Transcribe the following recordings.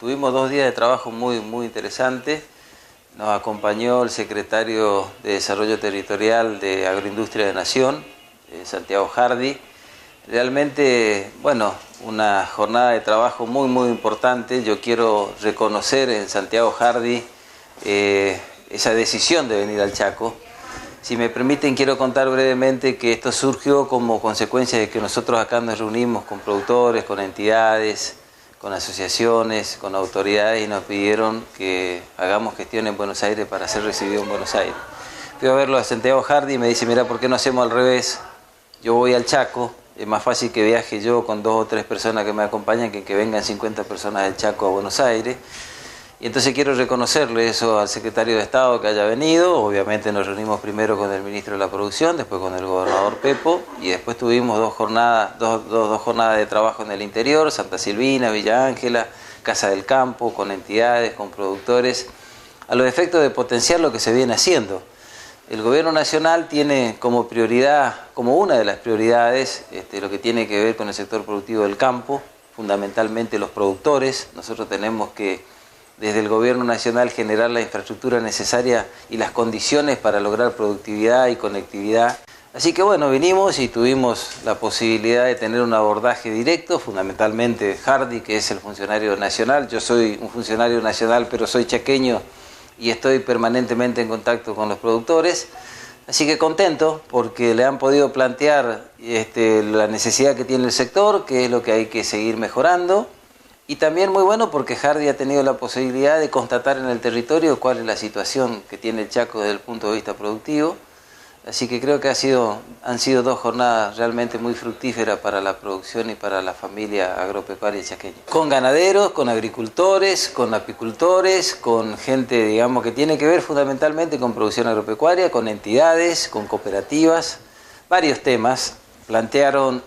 Tuvimos 2 días de trabajo muy interesantes. Nos acompañó el secretario de Desarrollo Territorial de Agroindustria de Nación, Santiago Hardy. Realmente, bueno, una jornada de trabajo muy importante. Yo quiero reconocer en Santiago Hardy esa decisión de venir al Chaco. Si me permiten, quiero contar brevemente que esto surgió como consecuencia de que nosotros acá nos reunimos con productores, con entidades, con asociaciones, con autoridades, y nos pidieron que hagamos gestión en Buenos Aires para ser recibido en Buenos Aires. Fui a verlo a Santiago Hardy y me dice: mira, ¿por qué no hacemos al revés? Yo voy al Chaco, es más fácil que viaje yo con 2 o 3 personas que me acompañan que vengan 50 personas del Chaco a Buenos Aires. Y entonces quiero reconocerle eso al secretario de Estado que haya venido. Obviamente nos reunimos primero con el ministro de la Producción, después con el gobernador Pepo, y después tuvimos dos jornadas de trabajo en el interior: Santa Silvina, Villa Ángela, Casa del Campo, con entidades, con productores, a los efectos de potenciar lo que se viene haciendo. El gobierno nacional tiene como prioridad, como una de las prioridades, lo que tiene que ver con el sector productivo del campo, fundamentalmente los productores. Nosotros tenemos que, desde el gobierno nacional, generar la infraestructura necesaria y las condiciones para lograr productividad y conectividad. Así que bueno, vinimos y tuvimos la posibilidad de tener un abordaje directo, fundamentalmente Hardy, que es el funcionario nacional. Yo soy un funcionario nacional, pero soy chaqueño y estoy permanentemente en contacto con los productores. Así que contento porque le han podido plantear la necesidad que tiene el sector, qué es lo que hay que seguir mejorando. Y también muy bueno porque Hardy ha tenido la posibilidad de constatar en el territorio cuál es la situación que tiene el Chaco desde el punto de vista productivo. Así que creo que han sido 2 jornadas realmente muy fructíferas para la producción y para la familia agropecuaria chaqueña. Con ganaderos, con agricultores, con apicultores, con gente, digamos, que tiene que ver fundamentalmente con producción agropecuaria, con entidades, con cooperativas, varios temas. Plantearon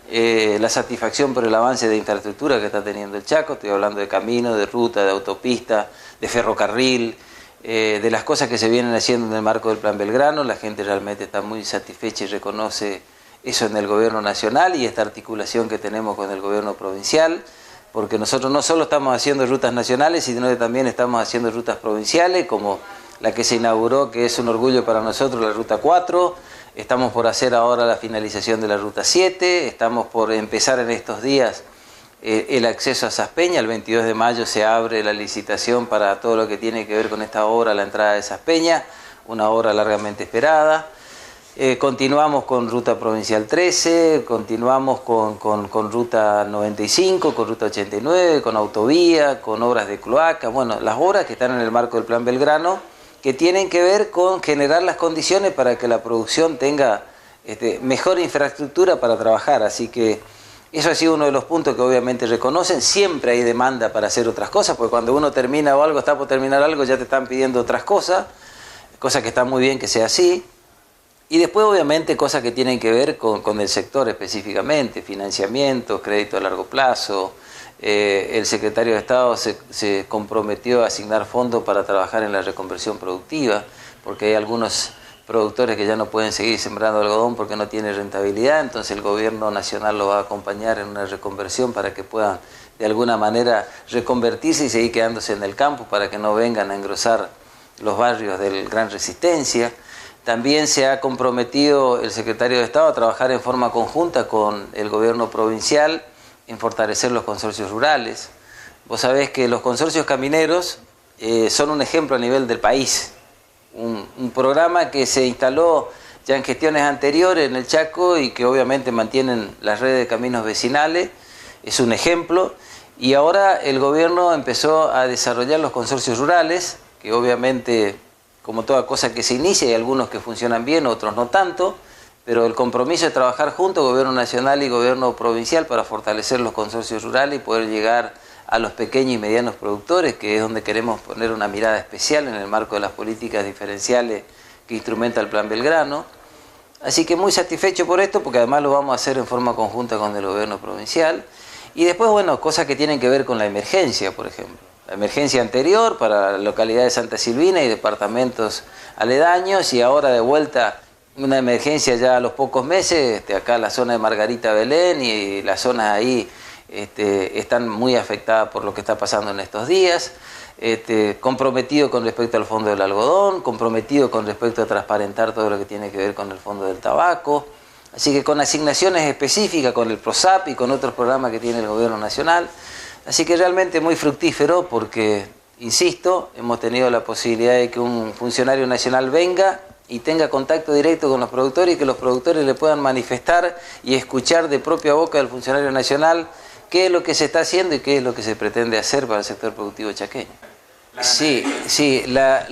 la satisfacción por el avance de infraestructura que está teniendo el Chaco. Estoy hablando de camino, de ruta, de autopista, de ferrocarril, de las cosas que se vienen haciendo en el marco del Plan Belgrano. La gente realmente está muy satisfecha y reconoce eso en el gobierno nacional y esta articulación que tenemos con el gobierno provincial, porque nosotros no solo estamos haciendo rutas nacionales, sino que también estamos haciendo rutas provinciales, como la que se inauguró, que es un orgullo para nosotros, la Ruta 4. Estamos por hacer ahora la finalización de la Ruta 7, estamos por empezar en estos días el acceso a Saspeña. El 22 de mayo se abre la licitación para todo lo que tiene que ver con esta obra, la entrada de Saspeña, una obra largamente esperada. Continuamos con Ruta Provincial 13, continuamos con Ruta 95, con Ruta 89, con autovía, con obras de cloaca. Bueno, las obras que están en el marco del Plan Belgrano, que tienen que ver con generar las condiciones para que la producción tenga mejor infraestructura para trabajar. Así que eso ha sido uno de los puntos que obviamente reconocen. Siempre hay demanda para hacer otras cosas, porque cuando uno termina o algo, está por terminar algo, ya te están pidiendo otras cosas que está muy bien que sea así. Y después obviamente cosas que tienen que ver con el sector específicamente: financiamiento, crédito a largo plazo. El secretario de Estado se comprometió a asignar fondos para trabajar en la reconversión productiva, porque hay algunos productores que ya no pueden seguir sembrando algodón porque no tiene rentabilidad. Entonces el gobierno nacional lo va a acompañar en una reconversión para que puedan de alguna manera reconvertirse y seguir quedándose en el campo, para que no vengan a engrosar los barrios del Gran Resistencia. También se ha comprometido el secretario de Estado a trabajar en forma conjunta con el gobierno provincial en fortalecer los consorcios rurales. Vos sabés que los consorcios camineros son un ejemplo a nivel del país. Un programa que se instaló ya en gestiones anteriores en el Chaco y que obviamente mantienen las redes de caminos vecinales, es un ejemplo. Y ahora el gobierno empezó a desarrollar los consorcios rurales, que obviamente, como toda cosa que se inicia, hay algunos que funcionan bien, otros no tanto, pero el compromiso es trabajar juntos, gobierno nacional y gobierno provincial, para fortalecer los consorcios rurales y poder llegar a los pequeños y medianos productores, que es donde queremos poner una mirada especial en el marco de las políticas diferenciales que instrumenta el Plan Belgrano. Así que muy satisfecho por esto, porque además lo vamos a hacer en forma conjunta con el gobierno provincial. Y después, bueno, cosas que tienen que ver con la emergencia, por ejemplo. La emergencia anterior para la localidad de Santa Silvina y departamentos aledaños, y ahora de vuelta una emergencia ya a los pocos meses, acá la zona de Margarita Belén y las zonas ahí están muy afectadas por lo que está pasando en estos días, comprometido con respecto al fondo del algodón, comprometido con respecto a transparentar todo lo que tiene que ver con el fondo del tabaco, así que con asignaciones específicas, con el PROSAP y con otros programas que tiene el gobierno nacional, así que realmente muy fructífero porque, insisto, hemos tenido la posibilidad de que un funcionario nacional venga y tenga contacto directo con los productores y que los productores le puedan manifestar y escuchar de propia boca del funcionario nacional qué es lo que se está haciendo y qué es lo que se pretende hacer para el sector productivo chaqueño. Sí, la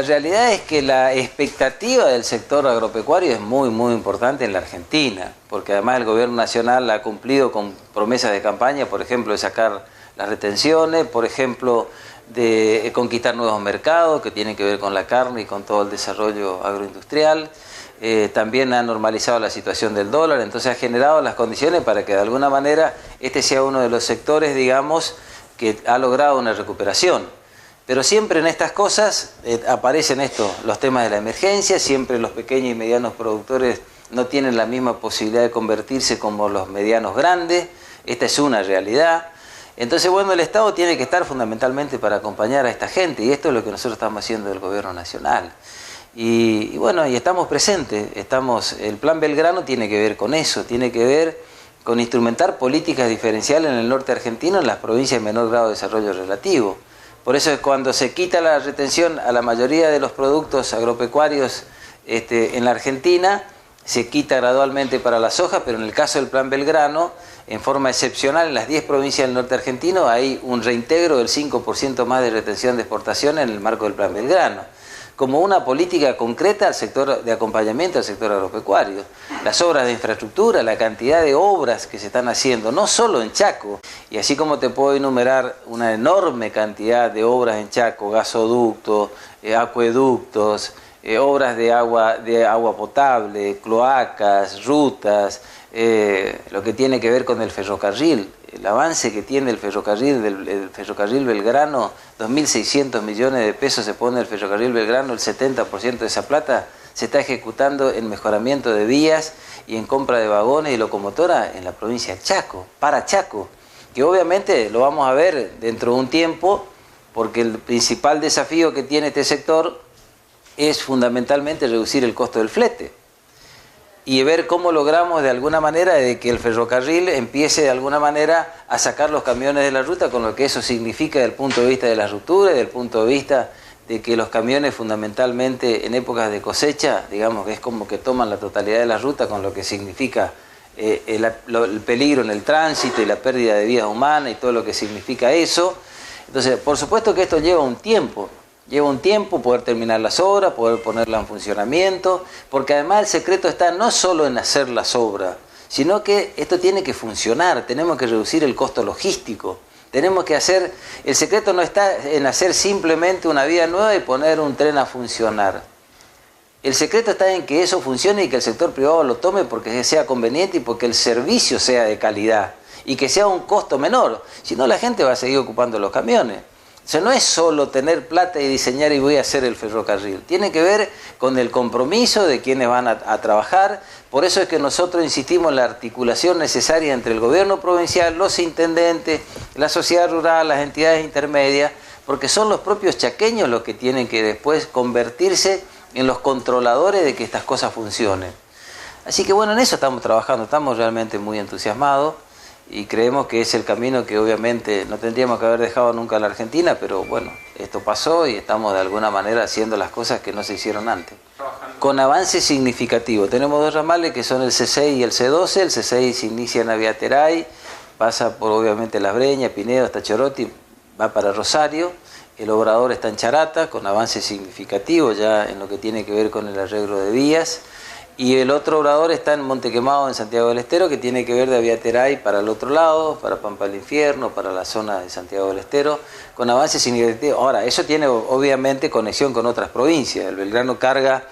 realidad es que la expectativa del sector agropecuario es muy importante en la Argentina, porque además el gobierno nacional ha cumplido con promesas de campaña, por ejemplo, de sacar las retenciones, por ejemplo, de conquistar nuevos mercados que tienen que ver con la carne y con todo el desarrollo agroindustrial. También ha normalizado la situación del dólar, entonces ha generado las condiciones para que de alguna manera este sea uno de los sectores, digamos, que ha logrado una recuperación. Pero siempre en estas cosas aparecen los temas de la emergencia, siempre los pequeños y medianos productores no tienen la misma posibilidad de convertirse como los medianos grandes, esta es una realidad. Entonces, bueno, el Estado tiene que estar fundamentalmente para acompañar a esta gente y esto es lo que nosotros estamos haciendo del gobierno nacional. Y bueno, y estamos presentes, el Plan Belgrano tiene que ver con eso, tiene que ver con instrumentar políticas diferenciales en el norte argentino en las provincias de menor grado de desarrollo relativo. Por eso es cuando se quita la retención a la mayoría de los productos agropecuarios en la Argentina, se quita gradualmente para la soja, pero en el caso del Plan Belgrano, en forma excepcional, en las 10 provincias del norte argentino hay un reintegro del 5% más de retención de exportación en el marco del Plan Belgrano, como una política concreta al sector de acompañamiento al sector agropecuario. Las obras de infraestructura, la cantidad de obras que se están haciendo, no solo en Chaco, y así como te puedo enumerar una enorme cantidad de obras en Chaco, gasoductos, acueductos, obras de agua potable, cloacas, rutas, lo que tiene que ver con el ferrocarril, el avance que tiene el ferrocarril Belgrano, 2.600 millones de pesos se pone el ferrocarril Belgrano, el 70% de esa plata se está ejecutando en mejoramiento de vías y en compra de vagones y locomotoras en la provincia de Chaco, para Chaco, que obviamente lo vamos a ver dentro de un tiempo, porque el principal desafío que tiene este sector es fundamentalmente reducir el costo del flete y ver cómo logramos de alguna manera de que el ferrocarril empiece de alguna manera a sacar los camiones de la ruta, con lo que eso significa desde el punto de vista de la ruptura y desde el punto de vista de que los camiones fundamentalmente en épocas de cosecha, digamos que es como que toman la totalidad de la ruta, con lo que significa el peligro en el tránsito y la pérdida de vidas humanas y todo lo que significa eso. Entonces, por supuesto que esto lleva un tiempo poder terminar las obras, poder ponerlas en funcionamiento, porque además el secreto está no solo en hacer las obras, sino que esto tiene que funcionar, tenemos que reducir el costo logístico, el secreto no está en hacer simplemente una vía nueva y poner un tren a funcionar. El secreto está en que eso funcione y que el sector privado lo tome porque sea conveniente y porque el servicio sea de calidad y que sea un costo menor, si no la gente va a seguir ocupando los camiones. O sea, no es solo tener plata y diseñar y voy a hacer el ferrocarril. Tiene que ver con el compromiso de quienes van a trabajar. Por eso es que nosotros insistimos en la articulación necesaria entre el gobierno provincial, los intendentes, la sociedad rural, las entidades intermedias, porque son los propios chaqueños los que tienen que después convertirse en los controladores de que estas cosas funcionen. Así que bueno, en eso estamos trabajando, estamos realmente muy entusiasmados. Y creemos que es el camino que obviamente no tendríamos que haber dejado nunca a la Argentina, pero bueno, esto pasó y estamos de alguna manera haciendo las cosas que no se hicieron antes. Con avance significativo. Tenemos dos ramales que son el C6 y el C12. El C6 se inicia en Aviateray, pasa por obviamente Las Breñas, Pinedo, hasta Choroti, va para Rosario. El obrador está en Charata, con avance significativo ya en lo que tiene que ver con el arreglo de vías. Y el otro obrador está en Monte Quemado, en Santiago del Estero, que tiene que ver de Aviateray para el otro lado, para Pampa del Infierno, para la zona de Santiago del Estero, con avances significativos. Ahora, eso tiene obviamente conexión con otras provincias. El Belgrano carga,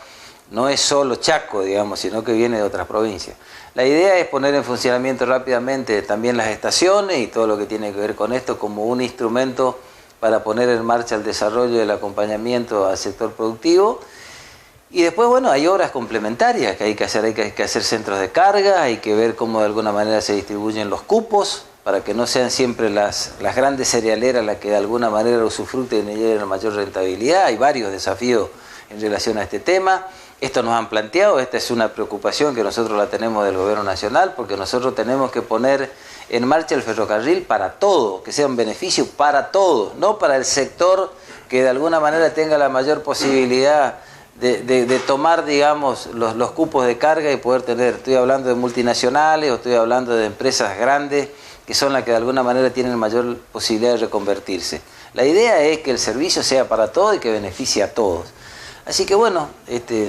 no es solo Chaco, digamos, sino que viene de otras provincias. La idea es poner en funcionamiento rápidamente también las estaciones y todo lo que tiene que ver con esto como un instrumento para poner en marcha el desarrollo del acompañamiento al sector productivo. Y después, bueno, hay obras complementarias que hay que hacer centros de carga, hay que ver cómo de alguna manera se distribuyen los cupos, para que no sean siempre las grandes cerealeras las que de alguna manera usufructen y lleven la mayor rentabilidad. Hay varios desafíos en relación a este tema. Esto nos han planteado, esta es una preocupación que nosotros la tenemos del gobierno nacional, porque nosotros tenemos que poner en marcha el ferrocarril para todo, que sea un beneficio para todos, no para el sector que de alguna manera tenga la mayor posibilidad de tomar, digamos, los cupos de carga y poder tener. Estoy hablando de multinacionales o estoy hablando de empresas grandes que son las que de alguna manera tienen mayor posibilidad de reconvertirse. La idea es que el servicio sea para todos y que beneficie a todos. Así que bueno,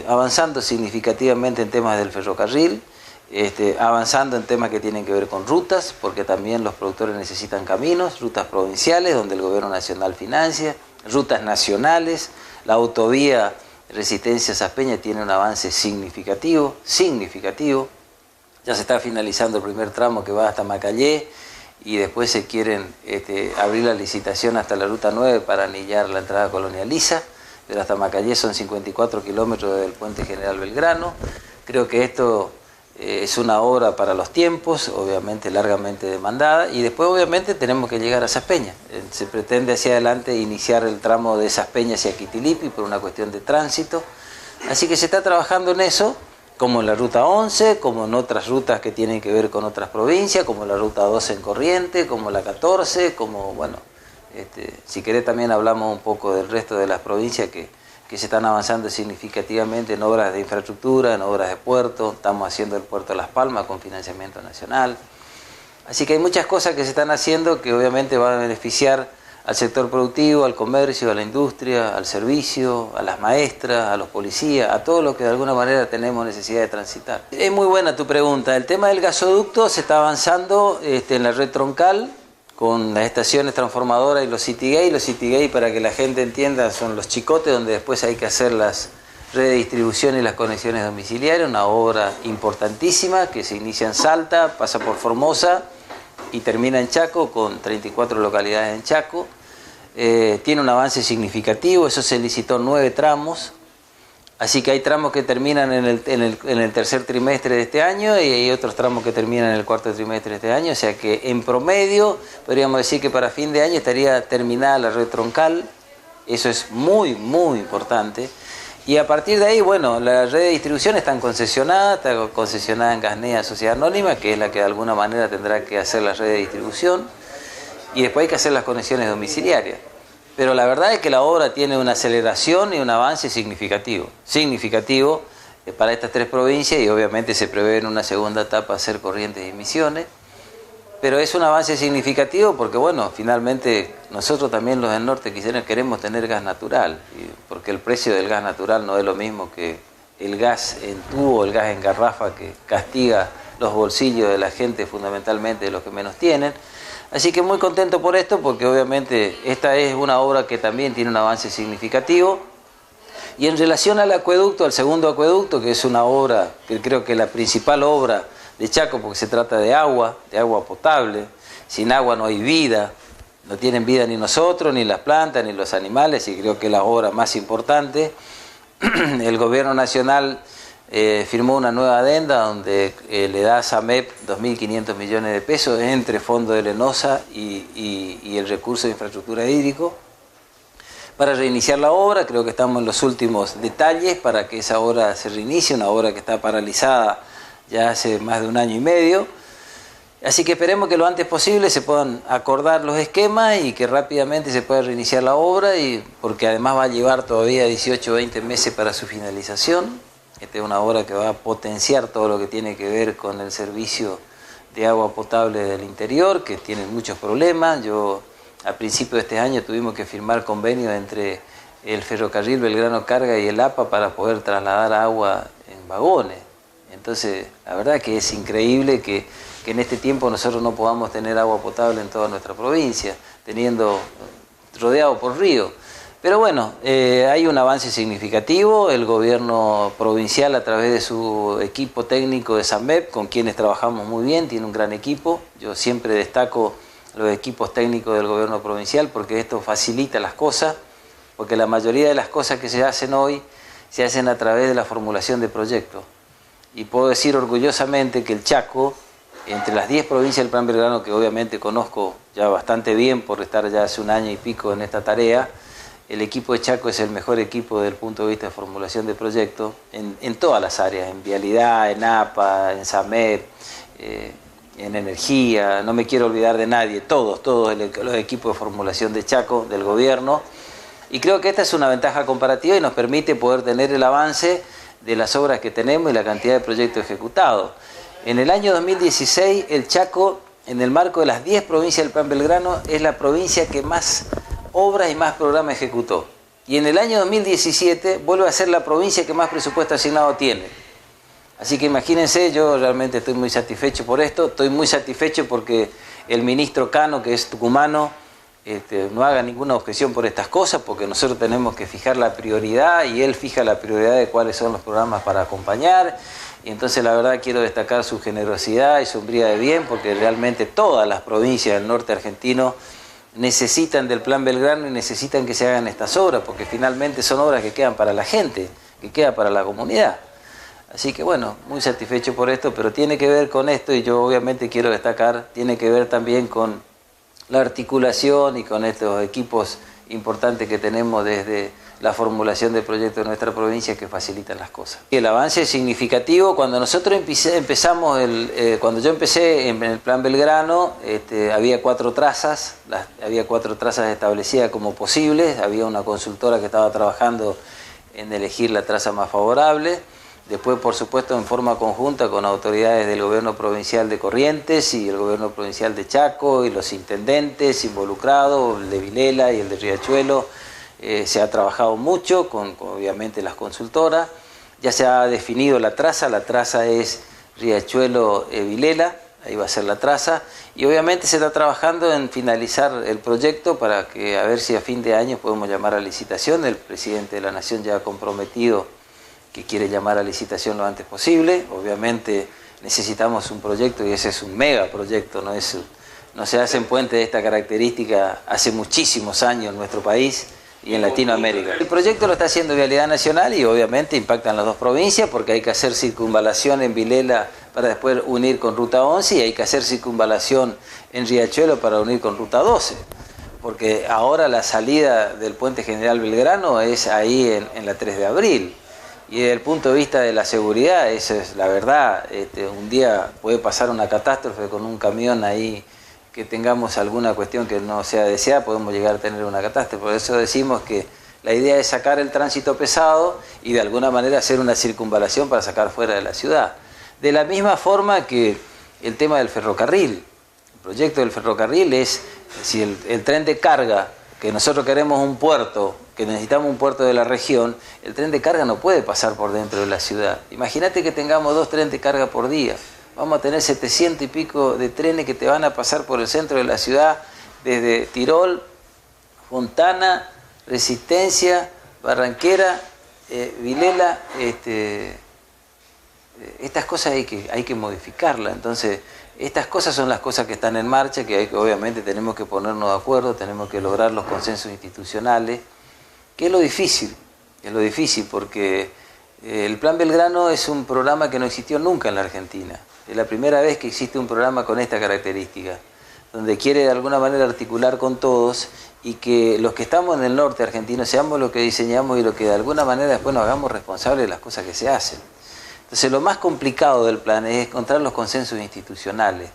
avanzando significativamente en temas del ferrocarril, avanzando en temas que tienen que ver con rutas, porque también los productores necesitan caminos, rutas provinciales donde el gobierno nacional financia, rutas nacionales, la autovía Resistencia-Saspeña tiene un avance significativo, ya se está finalizando el primer tramo que va hasta Macallé y después se quieren abrir la licitación hasta la Ruta 9 para anillar la entrada colonializa. Pero hasta Macallé son 54 kilómetros del puente General Belgrano. Creo que esto es una obra para los tiempos, obviamente largamente demandada, y después obviamente tenemos que llegar a Saspeña. Se pretende hacia adelante iniciar el tramo de Saspeña hacia Quitilipi por una cuestión de tránsito. Así que se está trabajando en eso, como en la Ruta 11, como en otras rutas que tienen que ver con otras provincias, como la Ruta 12 en Corrientes, como la 14, como, bueno, si querés también hablamos un poco del resto de las provincias que se están avanzando significativamente en obras de infraestructura, en obras de puerto. Estamos haciendo el puerto de Las Palmas con financiamiento nacional. Así que hay muchas cosas que se están haciendo que obviamente van a beneficiar al sector productivo, al comercio, a la industria, al servicio, a las maestras, a los policías, a todos los que de alguna manera tenemos necesidad de transitar. Es muy buena tu pregunta. El tema del gasoducto se está avanzando en la red troncal, con las estaciones transformadoras y los city gate. Los city gate, para que la gente entienda, son los chicotes donde después hay que hacer las redes de distribución y las conexiones domiciliarias, una obra importantísima que se inicia en Salta, pasa por Formosa y termina en Chaco, con 34 localidades en Chaco. Tiene un avance significativo, eso se licitó 9 tramos. Así que hay tramos que terminan en el tercer trimestre de este año y hay otros tramos que terminan en el cuarto trimestre de este año. O sea que en promedio podríamos decir que para fin de año estaría terminada la red troncal. Eso es muy, muy importante. Y a partir de ahí, bueno, la red de distribución está concesionada en Gasnea Sociedad Anónima, que es la que de alguna manera tendrá que hacer la red de distribución. Y después hay que hacer las conexiones domiciliarias. Pero la verdad es que la obra tiene una aceleración y un avance significativo para estas 3 provincias, y obviamente se prevé en una segunda etapa hacer Corrientes y Misiones. Pero es un avance significativo porque, bueno, finalmente nosotros también los del norte queremos tener gas natural, porque el precio del gas natural no es lo mismo que el gas en tubo, el gas en garrafa, que castiga los bolsillos de la gente, fundamentalmente de los que menos tienen. Así que muy contento por esto, porque obviamente esta es una obra que también tiene un avance significativo. Y en relación al acueducto, al segundo acueducto, que es una obra, que creo que es la principal obra de Chaco, porque se trata de agua potable. Sin agua no hay vida, no tienen vida ni nosotros, ni las plantas, ni los animales, y creo que es la obra más importante. El gobierno nacional firmó una nueva adenda donde le da a SAMEP 2.500 millones de pesos entre fondos de Lenosa y el recurso de infraestructura hídrico para reiniciar la obra. Creo que estamos en los últimos detalles para que esa obra se reinicie, una obra que está paralizada ya hace más de 1 año y medio. Así que esperemos que lo antes posible se puedan acordar los esquemas y que rápidamente se pueda reiniciar la obra, porque además va a llevar todavía 18 o 20 meses para su finalización. Esta es una obra que va a potenciar todo lo que tiene que ver con el servicio de agua potable del interior, que tiene muchos problemas. A principios de este año tuvimos que firmar convenios entre el ferrocarril Belgrano Carga y el APA para poder trasladar agua en vagones. Entonces, la verdad que es increíble que en este tiempo nosotros no podamos tener agua potable en toda nuestra provincia, rodeado por ríos. Pero bueno, hay un avance significativo. El gobierno provincial, a través de su equipo técnico de SAMEP, con quienes trabajamos muy bien, tiene un gran equipo. Yo siempre destaco los equipos técnicos del gobierno provincial porque esto facilita las cosas, porque la mayoría de las cosas que se hacen hoy se hacen a través de la formulación de proyectos. Y puedo decir orgullosamente que el Chaco entre las 10 provincias del Plan Belgrano, que obviamente conozco ya bastante bien por estar ya hace un año y pico en esta tarea, el equipo de Chaco es el mejor equipo desde el punto de vista de formulación de proyectos en todas las áreas, en vialidad, en APA, en SAMEP, en energía, no me quiero olvidar de nadie, todos los equipos de formulación de Chaco, del gobierno, y creo que esta es una ventaja comparativa y nos permite poder tener el avance de las obras que tenemos y la cantidad de proyectos ejecutados. En el año 2016, el Chaco, en el marco de las 10 provincias del Plan Belgrano, es la provincia que más obras y más programas ejecutó. Y en el año 2017 vuelve a ser la provincia que más presupuesto asignado tiene. Así que imagínense, yo realmente estoy muy satisfecho por esto, estoy muy satisfecho porque el ministro Cano, que es tucumano, no haga ninguna objeción por estas cosas, porque nosotros tenemos que fijar la prioridad y él fija la prioridad de cuáles son los programas para acompañar. Y entonces la verdad quiero destacar su generosidad y su hombría de bien, porque realmente todas las provincias del norte argentino necesitan del Plan Belgrano y necesitan que se hagan estas obras, porque finalmente son obras que quedan para la gente, que quedan para la comunidad. Así que bueno, muy satisfecho por esto, pero tiene que ver con esto, y yo obviamente quiero destacar, tiene que ver también con la articulación y con estos equipos importantes que tenemos desde la formulación de proyectos de nuestra provincia que facilitan las cosas. El avance es significativo. Cuando nosotros empezamos, cuando yo empecé en el Plan Belgrano, había 4 trazas, había 4 trazas establecidas como posibles, había una consultora que estaba trabajando en elegir la traza más favorable. Después, por supuesto, en forma conjunta con autoridades del gobierno provincial de Corrientes y el gobierno provincial de Chaco y los intendentes involucrados, el de Vilela y el de Riachuelo, se ha trabajado mucho con obviamente las consultoras. Ya se ha definido la traza es Riachuelo-Vilela, ahí va a ser la traza, y obviamente se está trabajando en finalizar el proyecto para que a ver si a fin de año podemos llamar a licitación. El presidente de la Nación ya ha comprometido que quiere llamar a licitación lo antes posible. Obviamente necesitamos un proyecto y ese es un mega proyecto, no se hacen puentes de esta característica hace muchísimos años en nuestro país y en Latinoamérica. El proyecto lo está haciendo Vialidad Nacional y obviamente impactan las 2 provincias porque hay que hacer circunvalación en Vilela para después unir con Ruta 11 y hay que hacer circunvalación en Riachuelo para unir con Ruta 12. Porque ahora la salida del Puente General Belgrano es ahí en la 3 de abril. Y desde el punto de vista de la seguridad, eso es la verdad, un día puede pasar una catástrofe con un camión ahí, que tengamos alguna cuestión que no sea deseada, podemos llegar a tener una catástrofe. Por eso decimos que la idea es sacar el tránsito pesado y de alguna manera hacer una circunvalación para sacar fuera de la ciudad. De la misma forma que el tema del ferrocarril, el proyecto del ferrocarril es, si el tren de carga, que nosotros queremos un puerto, que necesitamos un puerto de la región, el tren de carga no puede pasar por dentro de la ciudad. Imagínate que tengamos 2 trenes de carga por día. Vamos a tener 700 y pico de trenes que te van a pasar por el centro de la ciudad, desde Tirol, Fontana, Resistencia, Barranquera, Vilela. Estas cosas hay que modificarlas. Entonces, estas cosas son las cosas que están en marcha, que obviamente tenemos que ponernos de acuerdo, tenemos que lograr los consensos institucionales, que es lo difícil porque el Plan Belgrano es un programa que no existió nunca en la Argentina. Es la primera vez que existe un programa con esta característica, donde quiere de alguna manera articular con todos y que los que estamos en el norte argentino seamos los que diseñamos y lo que de alguna manera después nos hagamos responsables de las cosas que se hacen. Entonces lo más complicado del plan es encontrar los consensos institucionales,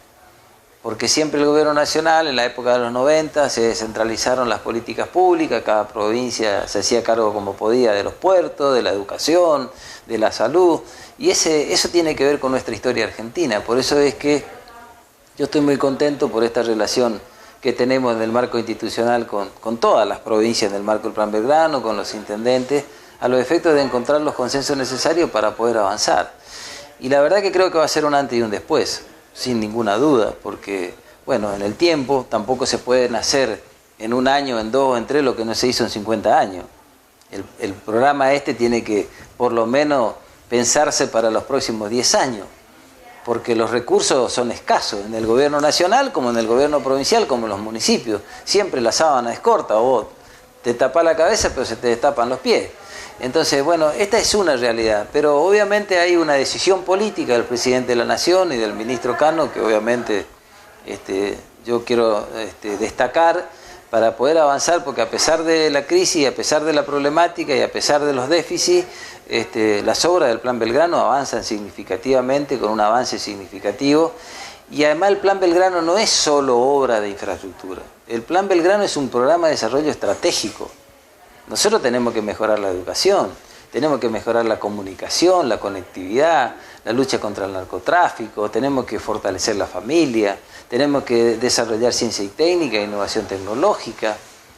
porque siempre el gobierno nacional, en la época de los 90, se descentralizaron las políticas públicas, cada provincia se hacía cargo como podía de los puertos, de la educación, de la salud, y eso tiene que ver con nuestra historia argentina. Por eso es que yo estoy muy contento por esta relación que tenemos en el marco institucional con todas las provincias en el marco del Plan Belgrano, con los intendentes, a los efectos de encontrar los consensos necesarios para poder avanzar. Y la verdad que creo que va a ser un antes y un después, sin ninguna duda, porque, bueno, en el tiempo tampoco se pueden hacer en un año, en 2 o en 3 lo que no se hizo en 50 años. El programa tiene que, por lo menos, pensarse para los próximos 10 años, porque los recursos son escasos, en el gobierno nacional, como en el gobierno provincial, como en los municipios. Siempre la sábana es corta, vos te tapás la cabeza, pero se te destapan los pies. Entonces, bueno, esta es una realidad, pero obviamente hay una decisión política del presidente de la Nación y del ministro Cano que obviamente yo quiero destacar para poder avanzar, porque a pesar de la crisis, a pesar de la problemática y a pesar de los déficits, las obras del Plan Belgrano avanzan significativamente, con un avance significativo, y además el Plan Belgrano no es solo obra de infraestructura, el Plan Belgrano es un programa de desarrollo estratégico. Nosotros tenemos que mejorar la educación, tenemos que mejorar la comunicación, la conectividad, la lucha contra el narcotráfico, tenemos que fortalecer la familia, tenemos que desarrollar ciencia y técnica, innovación tecnológica.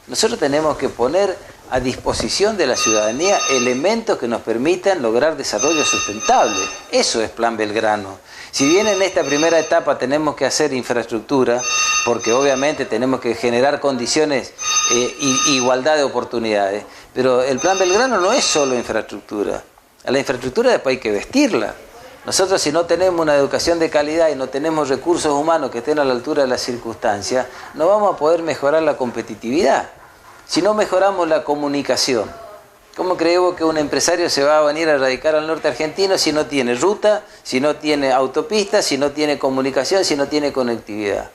Nosotros tenemos que poner a disposición de la ciudadanía elementos que nos permitan lograr desarrollo sustentable. Eso es Plan Belgrano. Si bien en esta primera etapa tenemos que hacer infraestructura, porque obviamente tenemos que generar condiciones y igualdad de oportunidades, pero el Plan Belgrano no es solo infraestructura. A la infraestructura después hay que vestirla. Nosotros, si no tenemos una educación de calidad y no tenemos recursos humanos que estén a la altura de las circunstancias, no vamos a poder mejorar la competitividad. Si no mejoramos la comunicación, ¿cómo creemos que un empresario se va a venir a radicar al norte argentino si no tiene ruta, si no tiene autopista, si no tiene comunicación, si no tiene conectividad?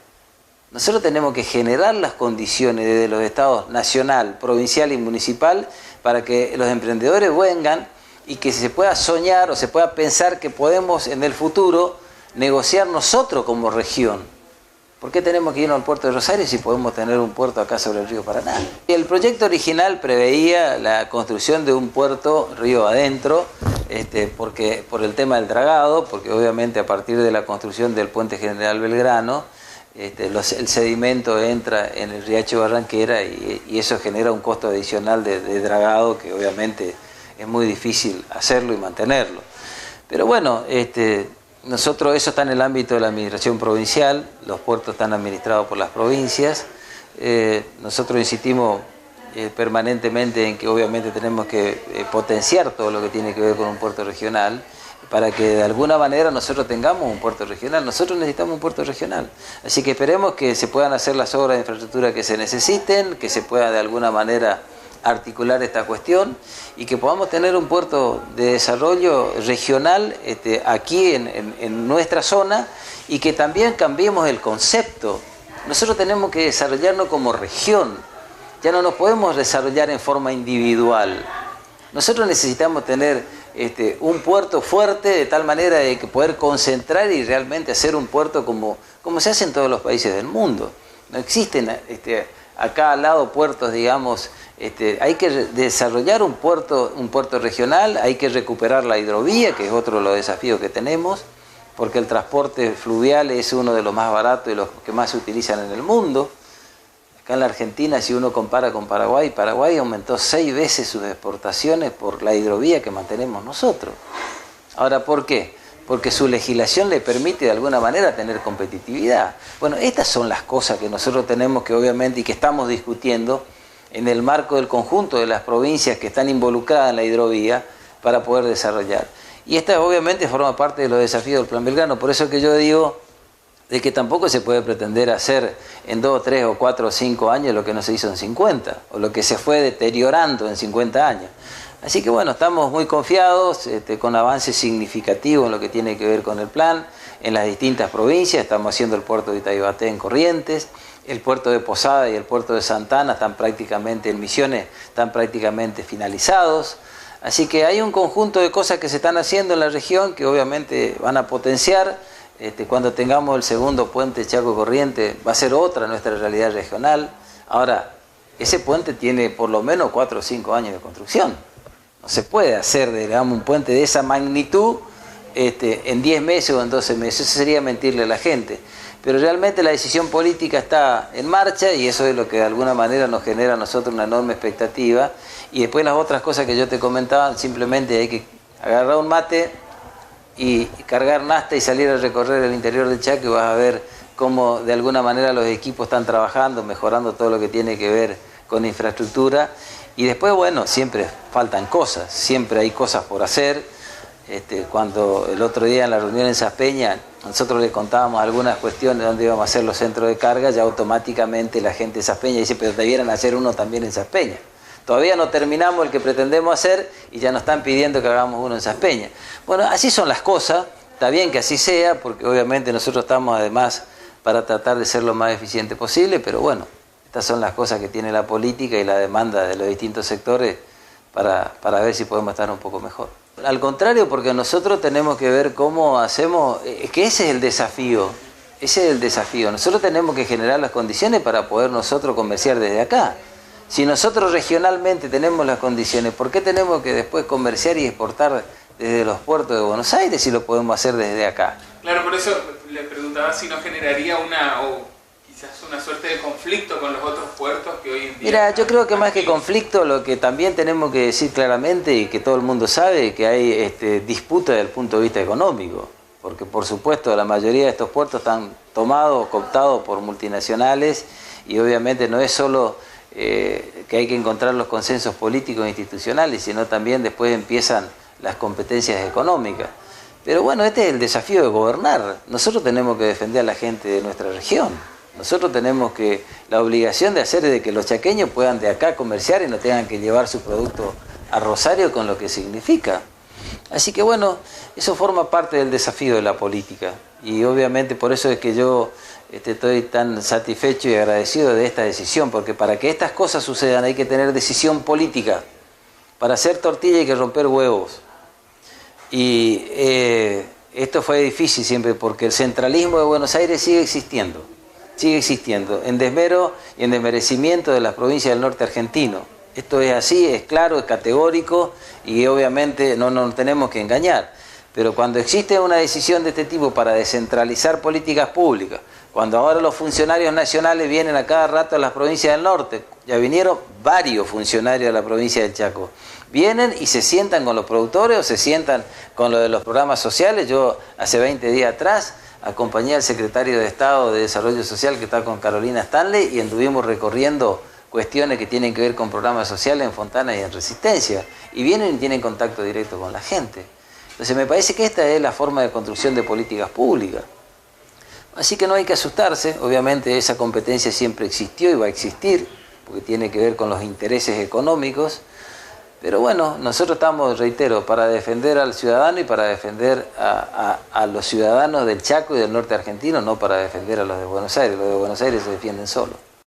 Nosotros tenemos que generar las condiciones desde los estados nacional, provincial y municipal para que los emprendedores vengan y que se pueda soñar o se pueda pensar que podemos en el futuro negociar nosotros como región. ¿Por qué tenemos que irnos al puerto de Rosario si podemos tener un puerto acá sobre el río Paraná? El proyecto original preveía la construcción de un puerto río adentro, por el tema del dragado, porque obviamente a partir de la construcción del puente General Belgrano, el sedimento entra en el riacho Barranquera y eso genera un costo adicional de dragado que obviamente es muy difícil hacerlo y mantenerlo. Pero bueno, nosotros, eso está en el ámbito de la administración provincial, los puertos están administrados por las provincias. Nosotros insistimos permanentemente en que obviamente tenemos que potenciar todo lo que tiene que ver con un puerto regional, para que de alguna manera nosotros tengamos un puerto regional. Nosotros necesitamos un puerto regional. Así que esperemos que se puedan hacer las obras de infraestructura que se necesiten, que se pueda de alguna manera articular esta cuestión y que podamos tener un puerto de desarrollo regional aquí en nuestra zona y que también cambiemos el concepto. Nosotros tenemos que desarrollarnos como región, ya no nos podemos desarrollar en forma individual. Nosotros necesitamos tener un puerto fuerte de tal manera de que poder concentrar y realmente hacer un puerto como se hace en todos los países del mundo. No existen acá al lado puertos, digamos. Hay que desarrollar un puerto regional, hay que recuperar la hidrovía, que es otro de los desafíos que tenemos, porque el transporte fluvial es uno de los más baratos y los que más se utilizan en el mundo. Acá en la Argentina, si uno compara con Paraguay, Paraguay aumentó 6 veces sus exportaciones por la hidrovía que mantenemos nosotros. Ahora, ¿por qué? Porque su legislación le permite de alguna manera tener competitividad. Bueno, estas son las cosas que nosotros tenemos que obviamente y que estamos discutiendo en el marco del conjunto de las provincias que están involucradas en la hidrovía para poder desarrollar. Y esta obviamente forma parte de los desafíos del Plan Belgrano, por eso que yo digo de que tampoco se puede pretender hacer en 2, 3 o 4 o 5 años lo que no se hizo en 50, o lo que se fue deteriorando en 50 años. Así que bueno, estamos muy confiados, con avances significativos en lo que tiene que ver con el plan, en las distintas provincias. Estamos haciendo el puerto de Itaibaté en Corrientes, el puerto de Posada y el puerto de Santana están prácticamente en Misiones, están prácticamente finalizados. Así que hay un conjunto de cosas que se están haciendo en la región que obviamente van a potenciar. Cuando tengamos el segundo puente Chaco-Corrientes va a ser otra nuestra realidad regional. Ahora, ese puente tiene por lo menos 4 o 5 años de construcción. No se puede hacer, digamos, un puente de esa magnitud en 10 meses o en 12 meses. Eso sería mentirle a la gente. Pero realmente la decisión política está en marcha y eso es lo que de alguna manera nos genera a nosotros una enorme expectativa. Y después las otras cosas que yo te comentaba, simplemente hay que agarrar un mate y cargar nafta y salir a recorrer el interior del Chaco y vas a ver cómo de alguna manera los equipos están trabajando, mejorando todo lo que tiene que ver con infraestructura. Y después, bueno, siempre faltan cosas, siempre hay cosas por hacer. Cuando el otro día en la reunión en Saspeña nosotros le contábamos algunas cuestiones de dónde íbamos a hacer los centros de carga, ya automáticamente la gente de Saspeña dice, pero debieran hacer uno también en Saspeña. Todavía no terminamos el que pretendemos hacer y ya nos están pidiendo que hagamos uno en Saspeña. Bueno, así son las cosas, está bien que así sea, porque obviamente nosotros estamos además para tratar de ser lo más eficiente posible, pero bueno, estas son las cosas que tiene la política y la demanda de los distintos sectores para ver si podemos estar un poco mejor. Al contrario, porque nosotros tenemos que ver cómo hacemos, que ese es el desafío, Nosotros tenemos que generar las condiciones para poder nosotros comerciar desde acá. Si nosotros regionalmente tenemos las condiciones, ¿por qué tenemos que después comerciar y exportar desde los puertos de Buenos Aires si lo podemos hacer desde acá? Claro, por eso le preguntaba si no generaría quizás una suerte de conflicto con los otros puertos que hoy en día... Mira, yo creo que más que conflicto, lo que también tenemos que decir claramente y que todo el mundo sabe, que hay disputa desde el punto de vista económico. Porque por supuesto la mayoría de estos puertos están tomados o cooptados por multinacionales y obviamente no es solo que hay que encontrar los consensos políticos e institucionales, sino también después empiezan las competencias económicas. Pero bueno, este es el desafío de gobernar. Nosotros tenemos que defender a la gente de nuestra región. Nosotros tenemos la obligación de hacer de que los chaqueños puedan de acá comerciar y no tengan que llevar su producto a Rosario con lo que significa. Así que bueno, eso forma parte del desafío de la política y obviamente por eso es que yo estoy tan satisfecho y agradecido de esta decisión, porque para que estas cosas sucedan hay que tener decisión política. Para hacer tortilla hay que romper huevos. Y esto fue difícil siempre porque el centralismo de Buenos Aires sigue existiendo en desmero y en desmerecimiento de las provincias del norte argentino. Esto es así, es claro, es categórico y obviamente no nos tenemos que engañar. Pero cuando existe una decisión de este tipo para descentralizar políticas públicas, cuando ahora los funcionarios nacionales vienen a cada rato a las provincias del norte, ya vinieron varios funcionarios de la provincia del Chaco, vienen y se sientan con los productores o se sientan con lo de los programas sociales. Yo hace 20 días atrás acompañé al secretario de Estado de Desarrollo Social que está con Carolina Stanley y anduvimos recorriendo cuestiones que tienen que ver con programas sociales en Fontana y en Resistencia, y vienen y tienen contacto directo con la gente. Entonces me parece que esta es la forma de construcción de políticas públicas. Así que no hay que asustarse, obviamente esa competencia siempre existió y va a existir, porque tiene que ver con los intereses económicos, pero bueno, nosotros estamos, reitero, para defender al ciudadano y para defender a los ciudadanos del Chaco y del norte argentino, no para defender a los de Buenos Aires. Los de Buenos Aires se defienden solos.